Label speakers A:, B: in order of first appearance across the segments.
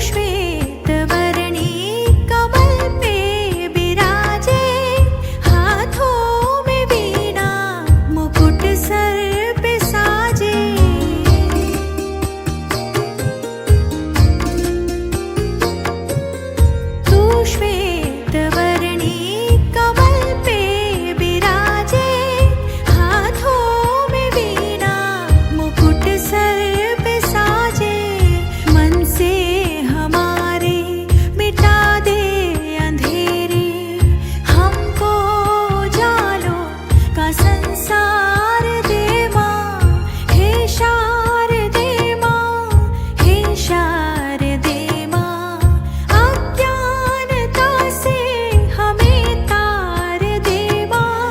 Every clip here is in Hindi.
A: श्वेत वर्णी कमल पे विराजे, हाथों में वीणा मुकुट सर पे साजे। तू श्वेत वर्णी कमल पे विराजे, हाथों में वीणा मुकुट सर पे साजे। मन से हमारे मिटा दे अंधेरे, हमको जालो का संसार दे माँ। हे शारदे माँ, हे शारदे माँ, अज्ञानता से हमें तार दे माँ।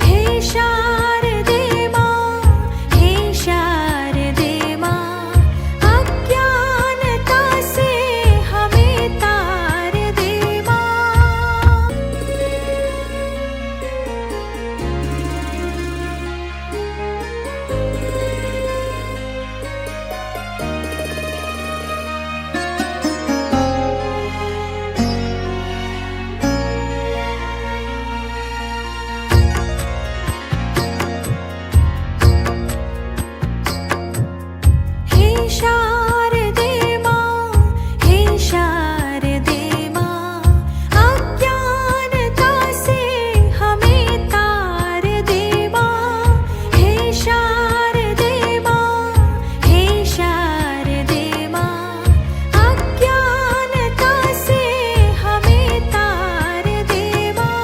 A: हे शारदे माँ, हे शारदे माँ, अज्ञानता से हमें तार दे माँ। हे शारदे माँ, हे शारदे माँ, अज्ञानता से हमें तार दे माँ। हे शारदे माँ, हे शारदे माँ, अज्ञानता से हमें तार दे माँ।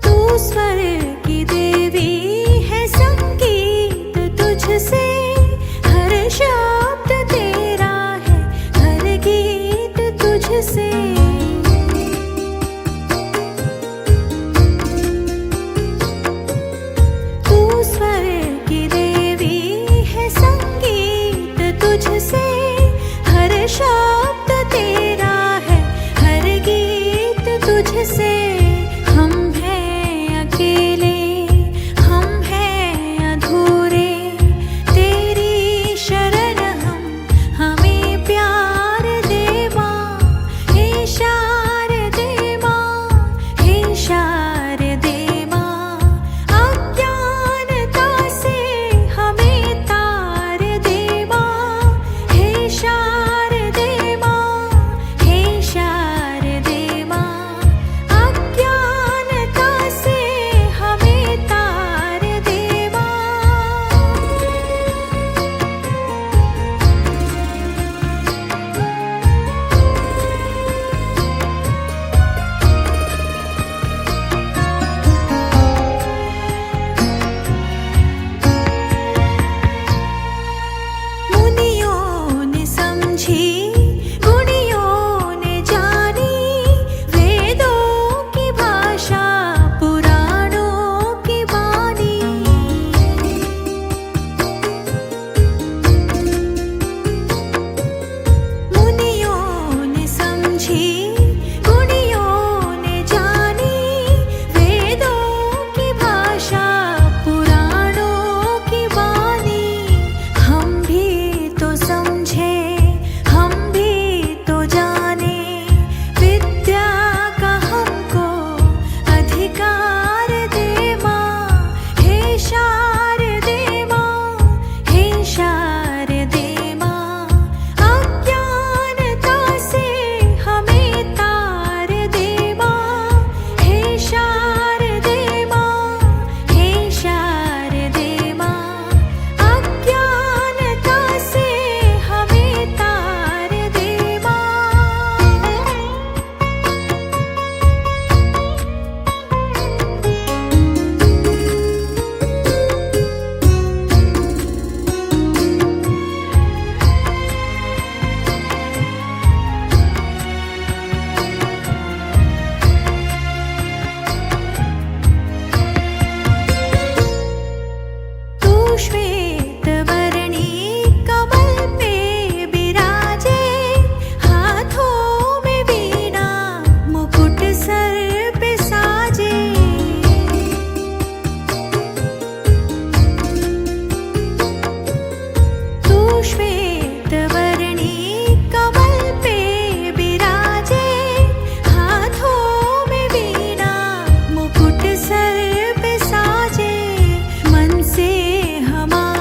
A: तू स्वर की देवी है, संगीत तुझसे, हर शब्द तेरा है, हर गीत तुझसे। तू स्वर की देवी है, संगीत तुझसे, हर शब्द तेरा है, हर गीत तुझसे। हम हैं अकेले श्वेत वर्णी कमल पे बिराजे हाथों में वीणा मुकुट सर पे साजे तू श्वेत वर्णी कमल पे बिराजे हाथों में वीणा मुकुट सर पे साजे मन से हमारे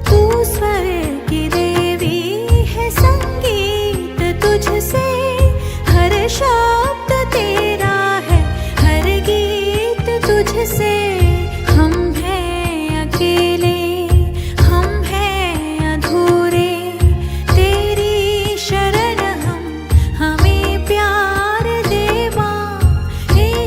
A: तू स्वर की देवी है, संगीत तुझसे, हर शब्द तेरा है, हर गीत तुझसे। हम हैं अकेले, हम हैं अधूरे, तेरी शरण हम, हमें प्यार दे माँ, हे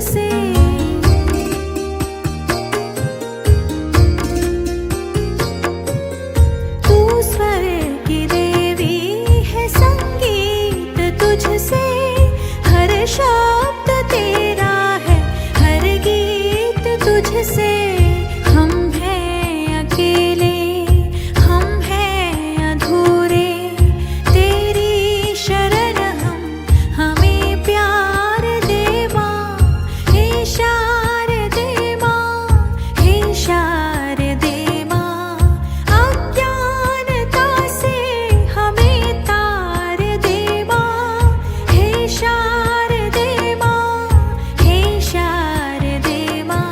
A: तुझसे। तू स्वर की देवी है, संगीत तुझसे, हर शब्द तेरा है, हर गीत तुझसे। हम हैं अकेले, हम हैं अधूरे, तेरी शरण हम, हमें प्यार दे माँ। हे शारदे माँ, हे शारदे माँ, अज्ञानता से हमें तार दे माँ। हे शारदे माँ, हे शारदे माँ,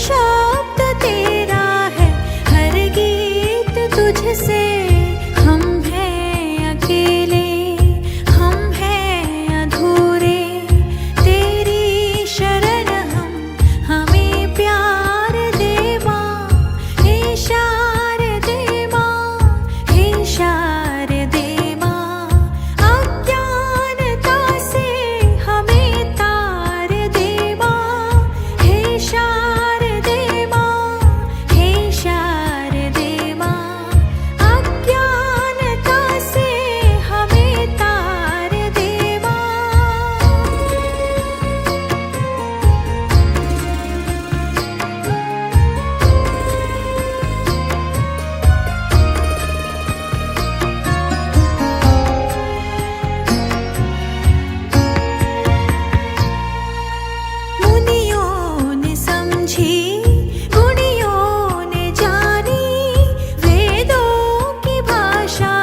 A: शब्द तेरा है, हर गीत तुझसे। हम हैं अकेले, हम हैं अधूरे, तेरी शरण हम, हमें प्यार दे माँ। हे शारदे माँ, हे शारदे माँ, अज्ञानता से हमें तार दे माँ। हे शारदे माँ, हे शारदे माँ, अज्ञानता से हमें तार दे माँ। मुनियों ने समझी, गुणियों ने जानी, वेदों की भाषा,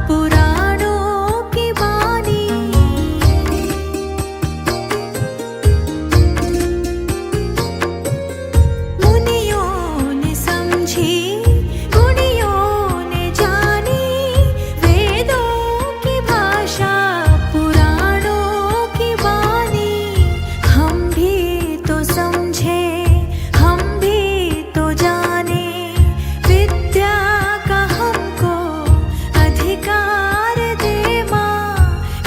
A: पुराणों की वाणी। मुनियों ने समझी, गुणियों ने जानी, वेदों की भाषा, पुराणों की वाणी। हम भी तो समझे, हम भी तो जाने, विद्या का हमको अधिकार दे माँ।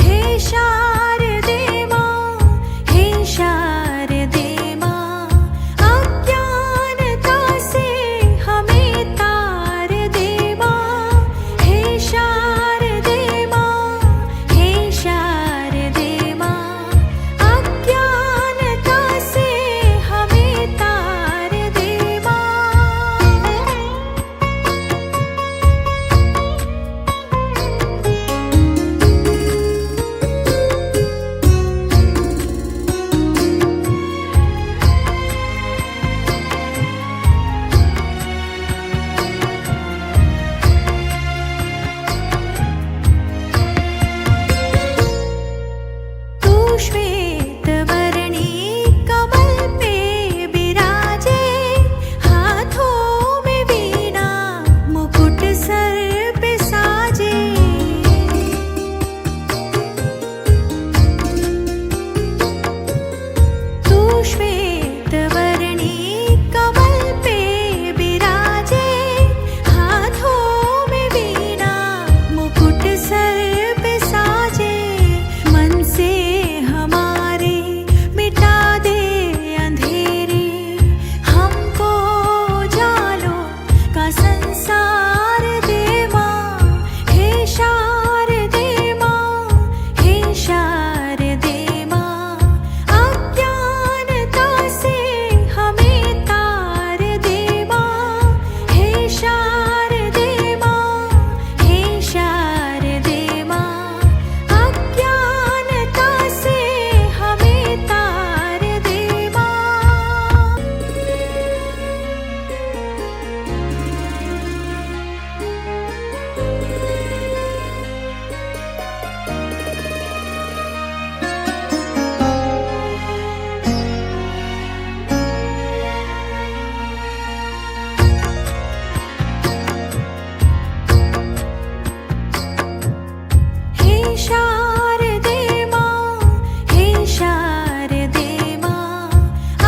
A: हे शारदे माँ, हे शारदे माँ, अज्ञानता से हमें तार दे माँ। हे शारदे माँ, हे शारदे माँ, अज्ञानता से हमें तार दे माँ। तू श्वेत वर्णी कमल पे बिराजे, हाथों में वीणा, मुकुट सर पे साजे। तू श्वेत वर्णी कमल पे बिराजे, हाथों में वीणा, मुकुट सर पे साजे। मन से हमारे मिटा दे अंधेरे, हमको जालो का संसार दे माँ। हे शारदे माँ, हे शारदे माँ, अज्ञानता से हमें तार दे माँ। हे शारदे माँ, हे शारदे माँ, अज्ञानता से हमें तार दे माँ। हे शारदे माँ, हे शारदे माँ,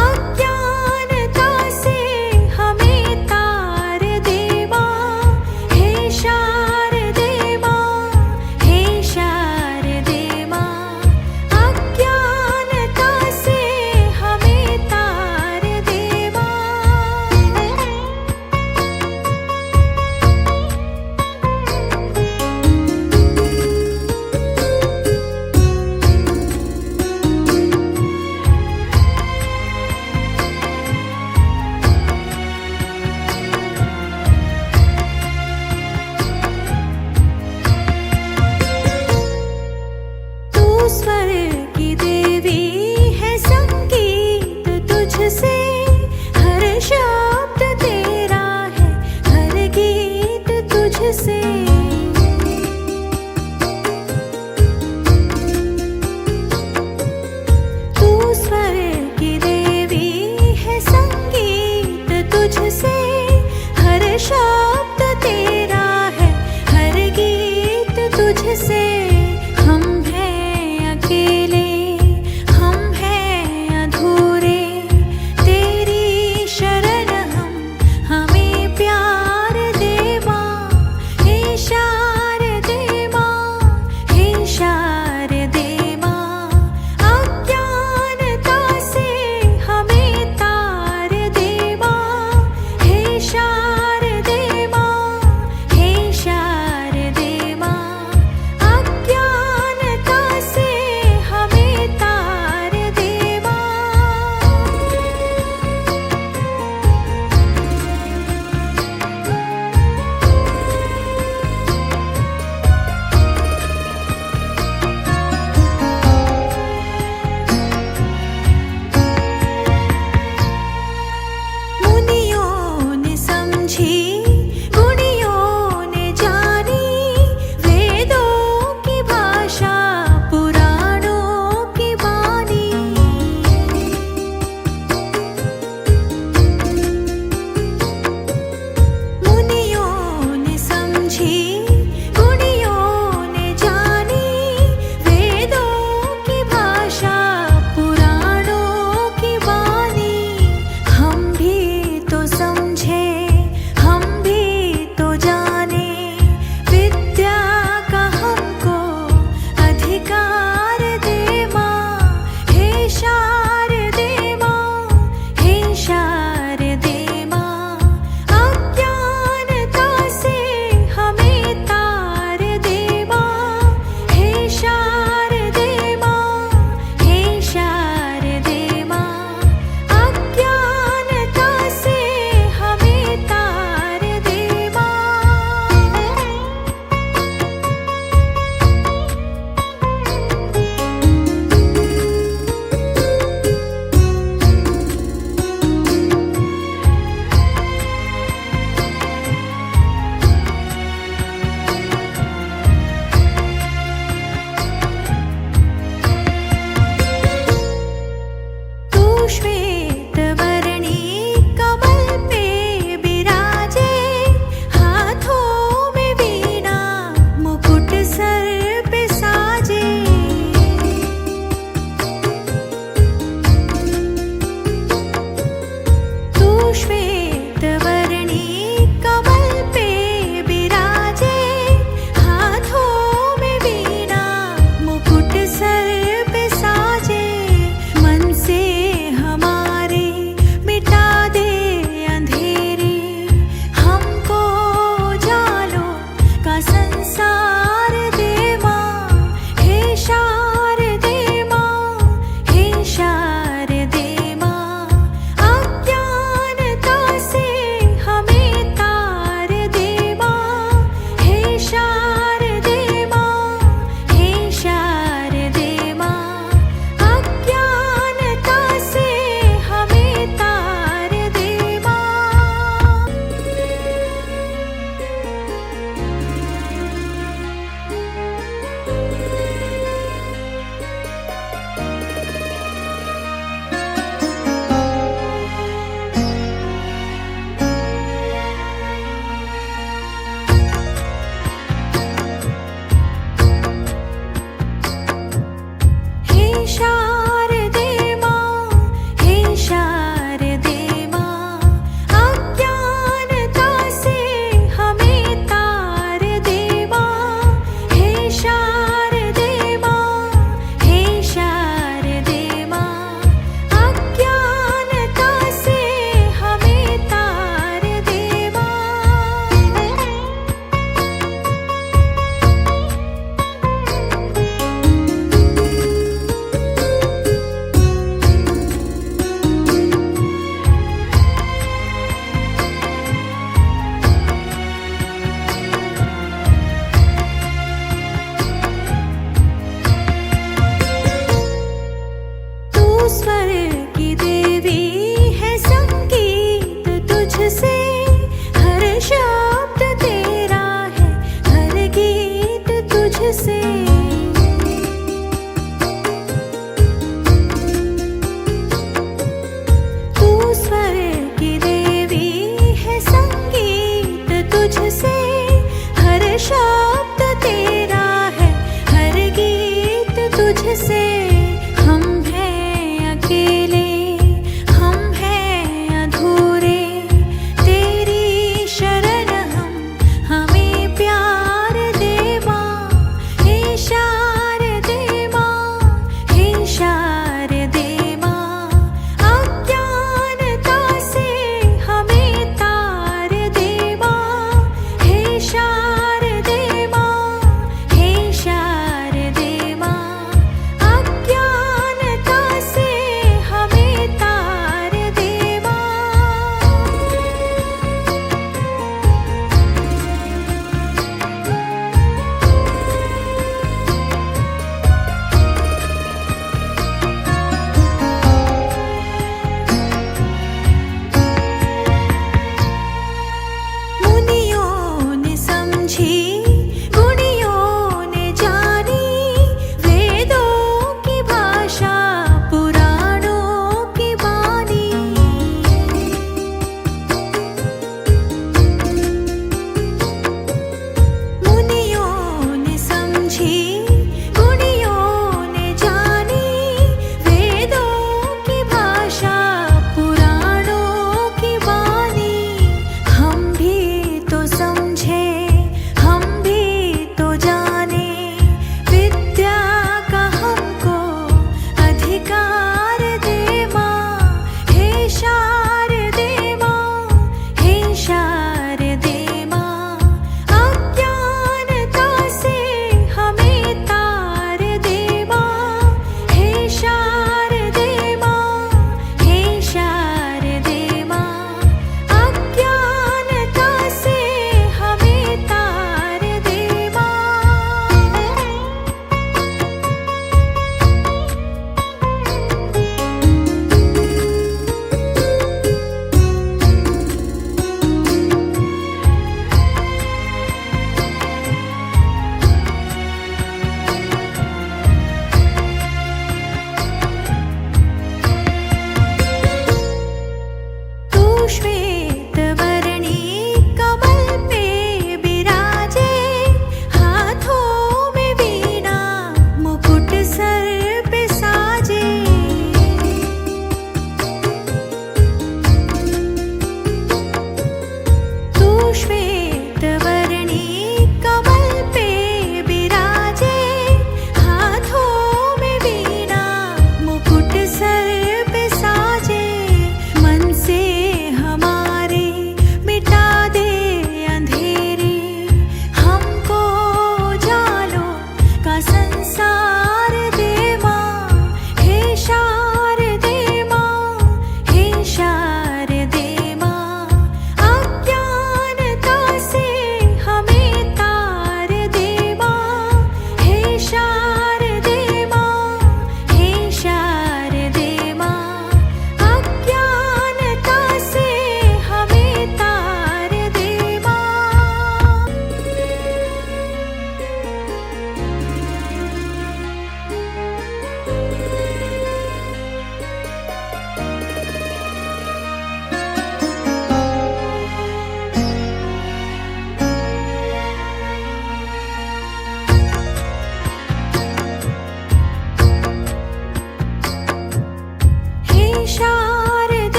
A: अज्ञानता से हमें तार दे माँ। हे शारदे माँ, हे शारदे माँ, अज्ञानता से हमें तार दे माँ। तू स्वर की देवी है, संगीत तुझसे, हर शब्द तेरा है, हर गीत तुझसे। तू स्वर की देवी है, संगीत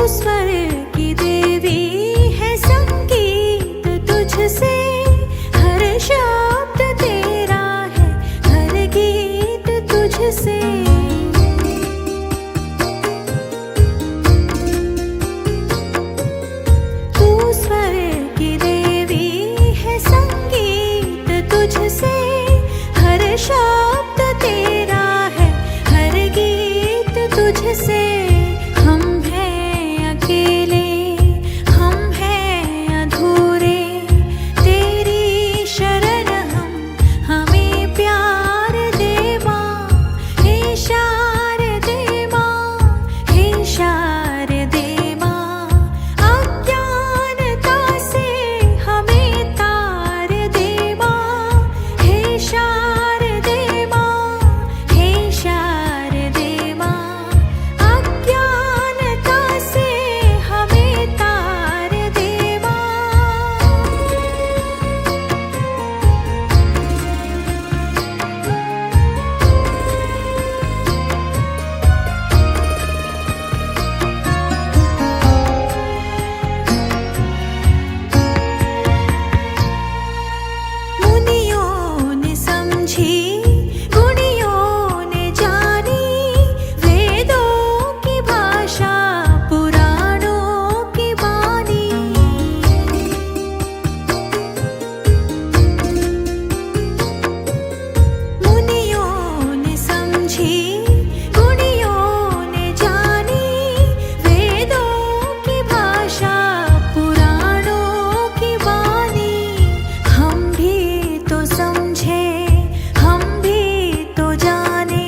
A: स्वर की देवी है, संगीत तुझसे, हर शब्द तेरा है, हर गीत तुझसे। तू स्वर की देवी है, संगीत तुझसे, हर शब्द तेरा है, हर गीत तुझसे। हम हैं अकेले, हम हैं अधूरे, तेरी शरण हम, हमें प्यार दे माँ। हे शारदे माँ, हे शारदे माँ, अज्ञानता से हमें तार दे माँ। हे शारदे माँ, हे शारदे माँ, अज्ञानता से हमें तार दे माँ। मुनियों ने समझी, गुणियों ने जानी, वेदों की भाषा, पुराणों की वाणी। मुनियों ने समझी, गुणियों ने जानी, वेदों की भाषा, पुराणों की वाणी। हम भी तो समझे, हम भी तो जाने,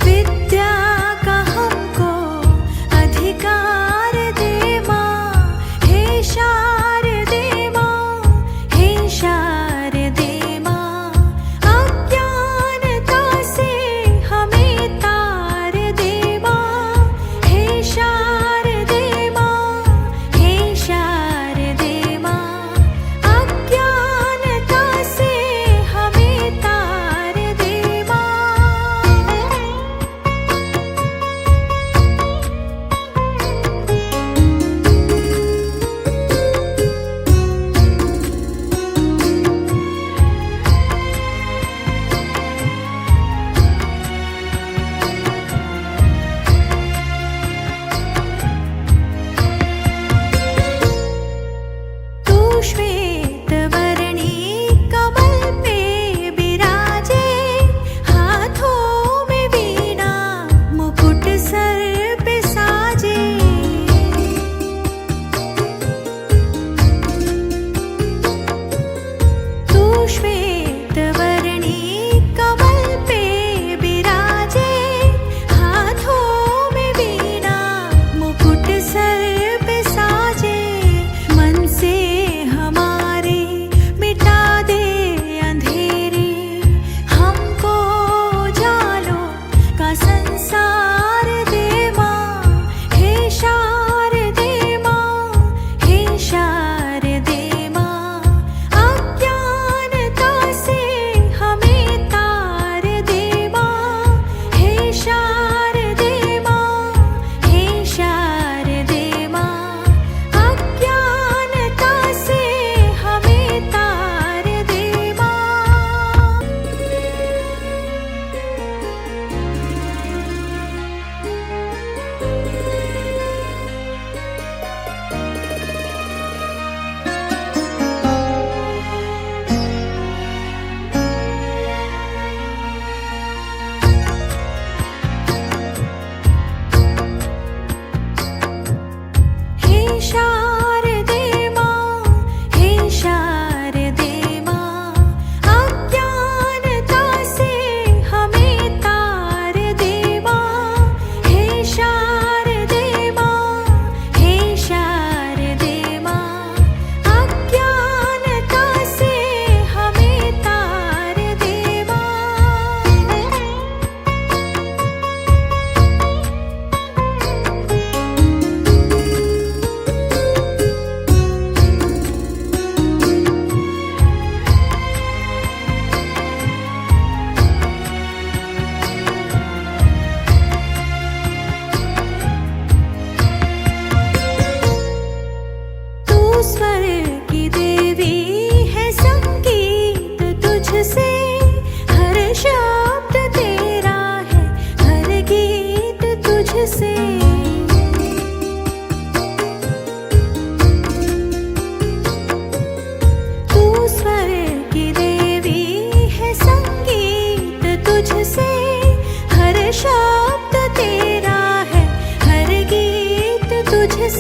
A: विद्या का हमको अधिकार दे माँ। हे शारदे माँ, हे शारदे माँ, अज्ञानता से हमें तार दे माँ। हे शारदे माँ, हे शारदे माँ, अज्ञानता से हमें तार दे माँ। तू श्वेत वर्णी कमल पे बिराजे, हाथों में वीणा, मुकुट सर पे साजे। तू श्वेत वर्णी कमल पे बिराजे, हाथों में वीणा, मुकुट सर पे साजे। मन से हमारे मिटा दे अंधेरे, हमको उजालों का संसार दे माँ। हे शारदे माँ, हे शारदे माँ, अज्ञानता से हमें तार दे माँ। हे शारदे माँ, हे शारदे माँ,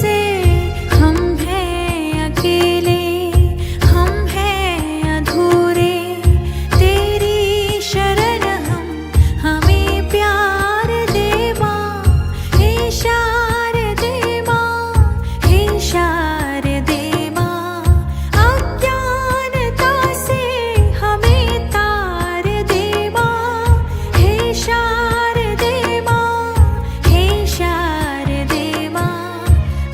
A: से हम हैं अकेले, हम हैं अधूरे, तेरी शरण हम, हमें प्यार दे माँ, हे शारदे माँ, हे शारदे माँ। अज्ञानता से हमें तार दे माँ, हे शारदे माँ, हे शारदे माँ।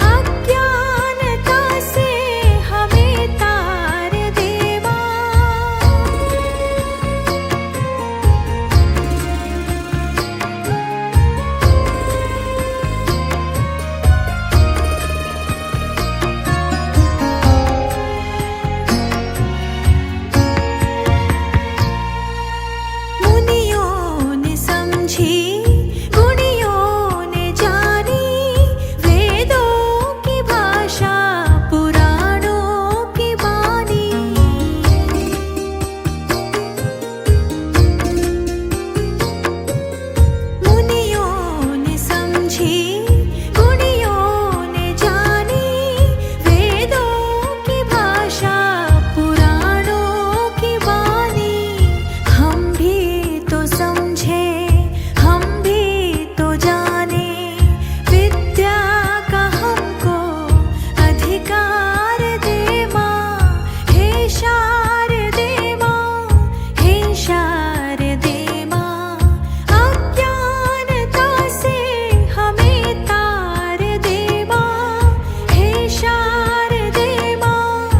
A: अज्ञानता से हमें तार दे माँ। मुनियों ने समझी, गुणियों ने जानी, वेदों की भाषा, पुराणों की बानी। मुनियों ने समझी, गुणियों ने जानी, वेदों की भाषा, पुराणों की बानी। हम भी तो समझे, हम भी तो जाने, विद्या का हमको अधिकार दे माँ, हे शारदे माँ, हे शारदे माँ। अज्ञानता से हमें तार दे माँ, हे शारदे माँ,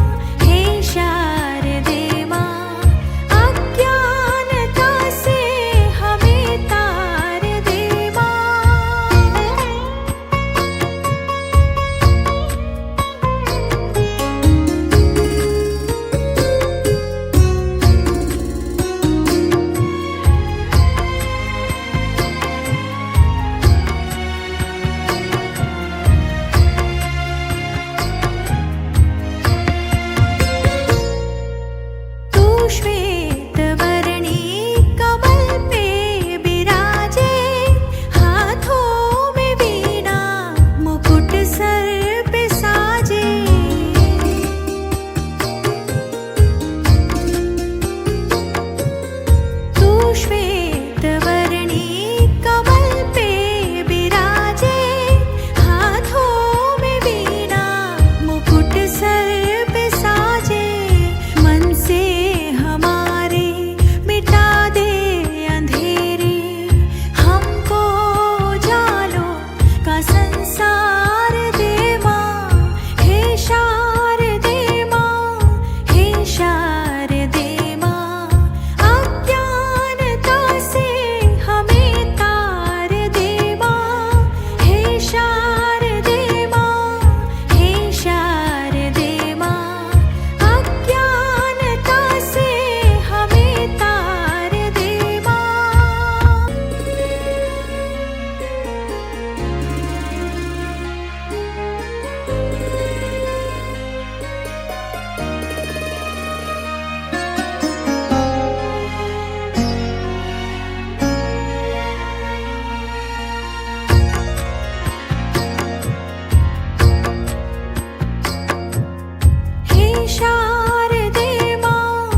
A: हे शारदे माँ। अज्ञानता से हमें तार दे माँ। तू श्वेत वर्णी कमल पे बिराजे, हाथों में वीणा, मुकुट सर पे साजे। तू श्वेत वर्णी कमल पे बिराजे, हाथों में वीणा, मुकुट सर पे साजे। मन से हमारे मिटा दे अंधेरे, हमको जालो का संसार दे माँ, हे शारदे माँ, हे शारदे माँ। अज्ञानता से हमें तार दे माँ, हे शारदे माँ, हे शारदे माँ। अज्ञानता से हमें तार दे माँ। हे शारदे माँ,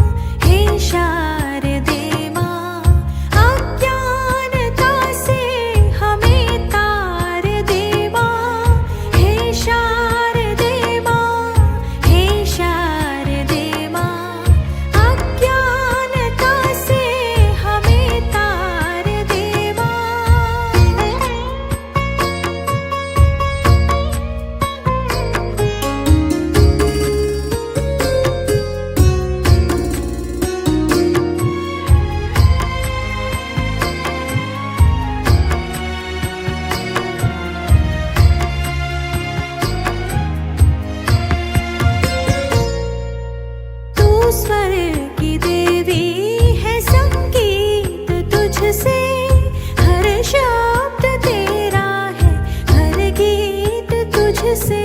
A: हे शारदे माँ। अज्ञानता से हमें तार दे माँ, हे शारदे माँ, हे शारदे माँ। अज्ञानता से हमें तार दे माँ। तू स्वर की देवी है, संगीत तुझसे, हर शब्द तेरा है, हर गीत तुझसे।